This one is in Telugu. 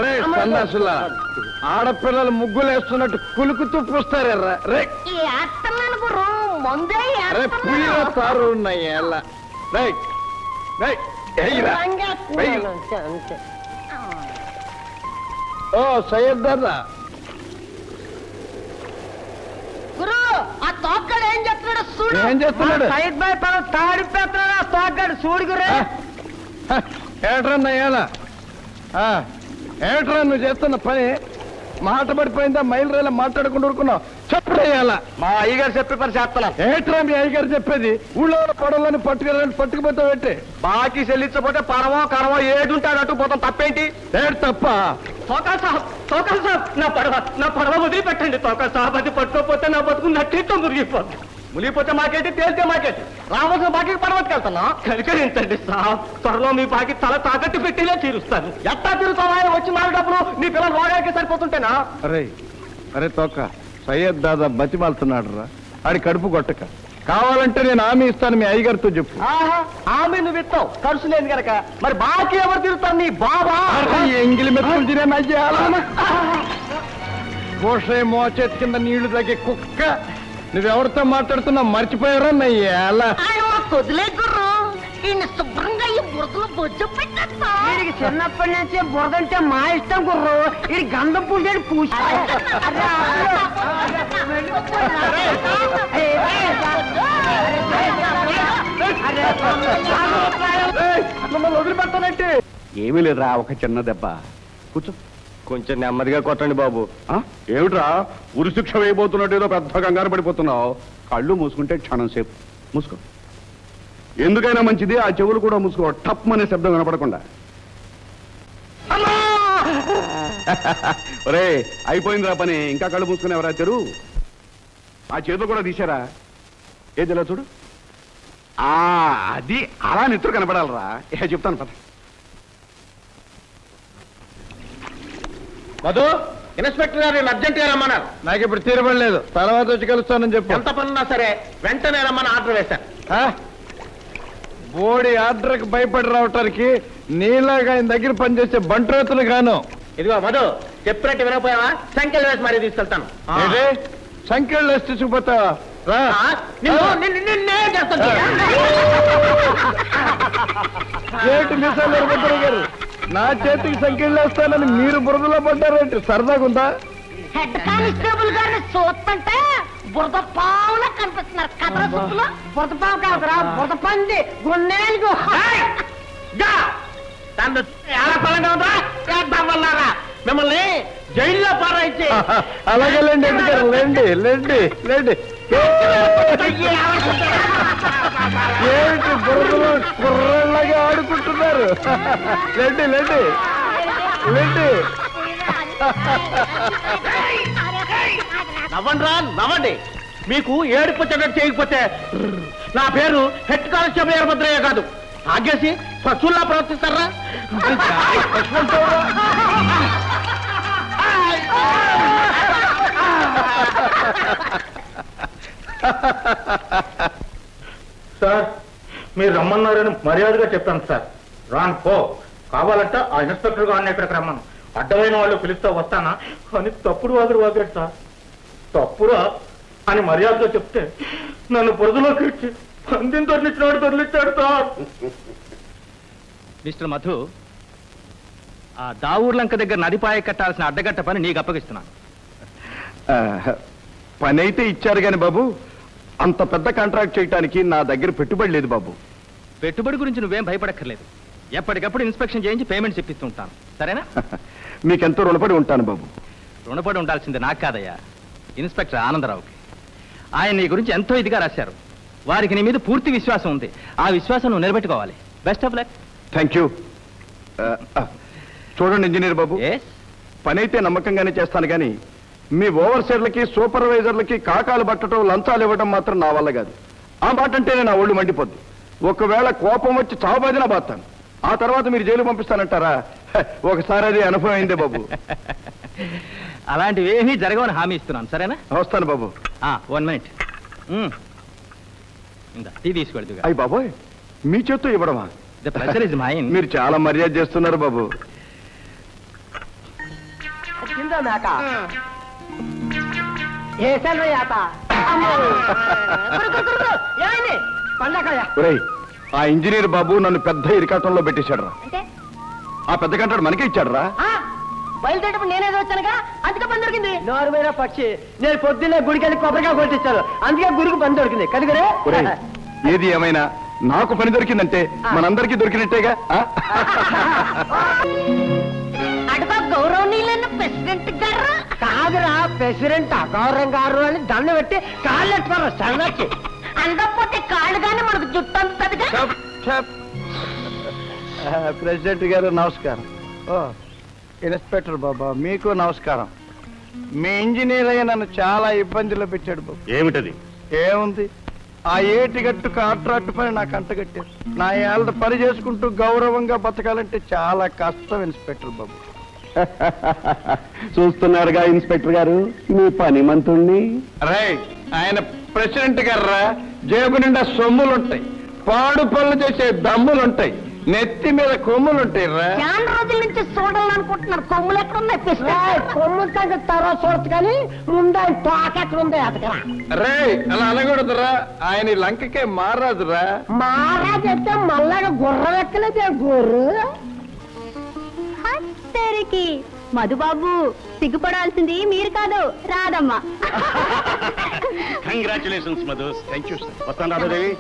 రే సన్నాసులా ఆడపిల్లలు ముగ్గులు వేస్తున్నట్టు కులుకుతూ పూస్తారా రే రే పుయ్య తారు ఉన్నాయి ఎలా రైట్ రైట్ ఓ సయ్యద్ దాదా గురు ఆ తోక్కడు ఏం చేస్తున్నాడు చూడు. ఏం చేస్తున్నాడు? సైడ్ బై తల తాడిపోతున్నాడు ఆ తోక్కడు చూడు గురు. ఏట్రన్నా ఎలా ఏట్రా నువ్వు చేస్తున్న పని మాట పడిపోయిందా మైలు రైలు మాట్లాడకుండా ఊరుకున్నావు చెప్పడేయాలా మా అయ్యగారు చెప్పే పని చేస్తున్నాం. ఏట్రా మీ అయ్యగారు చెప్పేది ఊళ్ళో పడవలని పట్టుకుపోతావు పెట్టి బాకీ చెల్లించకపోతే పరమో కరమో ఏది ఉంటే అటు పోతాం. తప్పేంటి? ఏడు తప్ప తోకాల్ సాబ్ నా పడవ వదిలిపెట్టండి. తోకాల్ సాబ్ అది పట్టుకోపోతే నా బతుకు నట్టితో మురిగిపోతుంది. మునిగిపోతే మాకేంటి, తేలితే మాకేంటి. రావాల్సిన బాకీ పడవకి వెళ్తున్నా. కనికరించండి సాబ్, త్వరలో మీ బాకీ తల తాకట్టు పెట్టిలే తీరుస్తాను. ఎట్టా తీరుతావా? వచ్చి నాలుగు డబ్బులు నీ పిల్లలు వాడాకే సరిపోతుంటేనా? అరే అరే తోక సయ్యద్ దాదా బతిమాలుతున్నాడు రా. ఆడి కడుపు కొట్టక కావాలంటే నేను హామీ ఇస్తాను మీ అయ్యగారితో చెప్పు. ఆమె నువ్వు ఇస్తావు, ఖర్చు లేదు కనుక. మరి బాకీ ఎవరు తీరుతారు? నీ బాబా. ఎంగిలి మెతుకులు తినే పోషే మోచేతి కింద నీళ్లు తగ్గే కుక్క. నువ్వెవరితో మాట్లాడుతున్నావు మర్చిపోయారా నయ్యేలా? వదిలే గుర్రు ఈయన శుభ్రంగా ఈ బురదలో బొజ్జు పెట్టేస్తా. వీడికి చిన్నప్పటి నుంచి బురదంటే మా ఇష్టం గుర్రు. ఇది గంధం పూజని పూజ. మమ్మల్ని వదిలిపెట్టానంటే ఏమీ లేదురా, ఒక చిన్న దెబ్బ. కూర్చో. కొంచెం నెమ్మదిగా కొట్టండి బాబు. ఏమిట్రా ఉరిశిక్ష వేయబోతున్నట్టు ఏదో పెద్ద కంగారు పడిపోతున్నావు? కళ్ళు మూసుకుంటే క్షణం సేపు మూసుకో. ఎందుకైనా మంచిది ఆ చెవులు కూడా మూసుకో, టప్ అనే శబ్దం వినపడకుండా. ఒరే అయిపోయిందిరా పని, ఇంకా కళ్ళు మూసుకుని ఎవరా తెరు. ఆ చేతులు కూడా తీశారా? ఏది ఇలా చూడు. అది అలా నెత్తురు కనపడాలరా. చెప్తాను పద. మధు, ఇన్స్పెక్టర్ గారు అర్జెంట్ గా రమ్మన్నారు. నాకు ఇప్పుడు తీరబడలేదు, తర్వాత వచ్చి కలుస్తానని చెప్పు. ఎంత పనున్నా సరే వెంటనే రమ్మని ఆర్డర్ వేశాను. బోడి ఆర్డర్కి భయపడి రావటానికి నీలాగా ఆయన దగ్గర పనిచేసే బంట్రోతులు గాను. ఇదిగో మధు, చెప్పినట్టు వినకపోయావా? సంఖ్యలు వేసి మరీ తీసుకెళ్తాను. సంఖ్యలు వేసి తీసుకుపోతావా? ఏంటి మిసాలు ఎరబడ్డారు గారు, నా చేతికి సంఖ్యలు వేస్తానని మీరు బురదలో పడ్డారేంటి? సరదాగా ఉందా? హెడ్ కానిస్టేబుల్ గారిని చూస్తుంటే బురద పావులా కనిపిస్తున్నారు. కథల సుప్పులో బురద పావు కాదురా, బురద పంది గున్నేలుగు. మిమ్మల్ని జైల్లో పారాయించి. అలాగే లేండి ఎందుకు లేండి లేండి లేండి. ఏంటి బురదలో కుర్రలాగా ఆడుకుంటున్నారు? లేండి లేండి లేండి. నవ్వండి రా, నవ్వండి. మీకు ఏడుపు చెడ్డట్టు చేయకపోతే నా పేరు హెడ్ కానిస్టేబుల్ వీరభద్రయ్య కాదు. ఆగేసి పశువుల్లా ప్రవర్తిస్తారా? సార్, మీరు రమ్మన్నారని మర్యాదగా చెప్పాను సార్. రాను పో. కావాలంటే ఆ ఇన్స్పెక్టర్ గారిని ఇక్కడికి రమ్మను. అడ్డమైన వాళ్ళు పిలుస్తూ వస్తానా అని తప్పుడు వాగాడు సార్. తప్పురా అని మర్యాదగా చెప్తే నన్ను బురదలోకి ఇచ్చి పందిని తొలిచాడు సార్. మిస్టర్ మధు, ఆ దావూర్లంక దగ్గర నదిపాయ కట్టాల్సిన అడ్డగట్ట పని నీకు అప్పగిస్తున్నాను. పని అయితే ఇచ్చారు గాని బాబు, అంత పెద్ద కాంట్రాక్ట్ చేయడానికి నా దగ్గర పెట్టుబడి లేదు బాబు. పెట్టుబడి గురించి నువ్వేం భయపడక్కర్లేదు. ఎప్పటికప్పుడు ఇన్స్పెక్షన్ చేయించి పేమెంట్స్ ఇప్పిస్తూ ఉంటాను, సరేనా? మీకెంతో రుణపడి ఉంటాను బాబు. రుణపడి ఉండాల్సింది నాకు కాదయ్యా, ఇన్స్పెక్టర్ ఆనందరావుకి. ఆయన నీ గురించి ఎంతో ఇదిగా రాశారు. వారికి నీ మీద పూర్తి విశ్వాసం ఉంది. ఆ విశ్వాసం నువ్వు నిలబెట్టుకోవాలి. Best of luck. Thank you. చూడండి ఇంజనీర్ బాబు, పని అయితే నమ్మకంగానే చేస్తాను కానీ మీ ఓవర్సీర్లకి సూపర్వైజర్లకి కాకాలు పట్టడం లంచాలు ఇవ్వడం మాత్రం నా వల్ల కాదు. ఆ మాట అంటేనే నా ఒళ్ళు మండిపోద్ది. ఒకవేళ కోపం వచ్చి చావుబాదినా బాస్తాను. ఆ తర్వాత మీరు జైలు పంపిస్తానంటారా? ఒకసారి అది అనుభవం అయిందే బాబు. అలాంటివి ఏమీ జరగవని హామీ ఇస్తున్నాను, సరేనా? వస్తాను బాబు. 1 మినిట్. టీ తీసుకెళ్తూ. అయ్యి బాబోయ్, మీ చేత్తో ఇవ్వడమా? The pleasure is mine. మీరు చాలా మర్యాద చేస్తున్నారు బాబు. ఇదో మేక ఏసాను యాత ఏమైంది పండకాయ ఒరేయ్, ఆ ఇంజనీర్ బాబు నన్ను పెద్ద ఇరికాటంలో పెట్టేశాడు రా. అంటే ఆ పెద్ద కంటాడు మనకే ఇచ్చాడు రా. బయలుదేరేటప్పుడు నేనేదో వచ్చానుగా అందుకే పని దొరికింది నోరుమైన పక్షి నేను పొద్దున్నే గుడికి వెళ్ళి కొబ్బరిగా కొట్టించాను అందుకే గురికి పని దొరికింది కనుకరే ఒరేయ్, ఏది ఏమైనా నాకు పని దొరికిందంటే మనందరికీ దొరికినట్టేగా. అటుగా గౌరవనీయులైన ప్రెసిడెంట్ గారు కాదురా ప్రెసిడెంట్ అగౌరవం గారు అని దండ పెట్టి కాళ్ళు ఎట్టుకోరు సన్నకి అందకపోతే కాళ్ళు కానీ మనకు జుట్టు అందుతుందిగా. ప్రెసిడెంట్ గారు నమస్కారం. ఓ ఇన్స్పెక్టర్ బాబా మీకు నమస్కారం. మీ ఇంజనీర్ అయ్యి నన్ను చాలా ఇబ్బందిలో పెట్టాడు బాబు. ఏమిటది? ఏముంది, ఆ ఏటిగట్టు కాంట్రాక్ట్ పని నాకు అంటగట్టారు. నా ఏళ్ళ పని చేసుకుంటూ గౌరవంగా బతకాలంటే చాలా కష్టం ఇన్స్పెక్టర్ బాబు. చూస్తున్నారుగా ఇన్స్పెక్టర్ గారు మీ పని మంతుణ్ణి. రైట్, ఆయన ప్రెసిడెంట్ గారా, జేబు నిండా సొమ్ములుంటాయి, పాడు పనులు చేసే దమ్ములుంటాయి, నెత్తి మీద కొమ్ములుంటాయి రా. చాలా రోజుల నుంచి చూడాలనుకుంటున్నారు కొమ్ములు ఎక్కడ ఉన్నాయి కొమ్ములు కంటే తర్వాత చూడచ్చు కానీ ముందు ఆయన తోక ఎక్కడ ఉంది అతకరా రే అలా అనకూడదురా, ఆయన లంకకే మారాదురా. మహారాజు అయితే మళ్ళాగా గుర్రం ఎక్కలేదే గుర్రు హత్తరికి మధుబాబు సిగ్గుపడాల్సింది మీరు కాదు రాదమ్మా. Congratulations Madhu. Thank you sir. వస్తాను రాధాదేవి.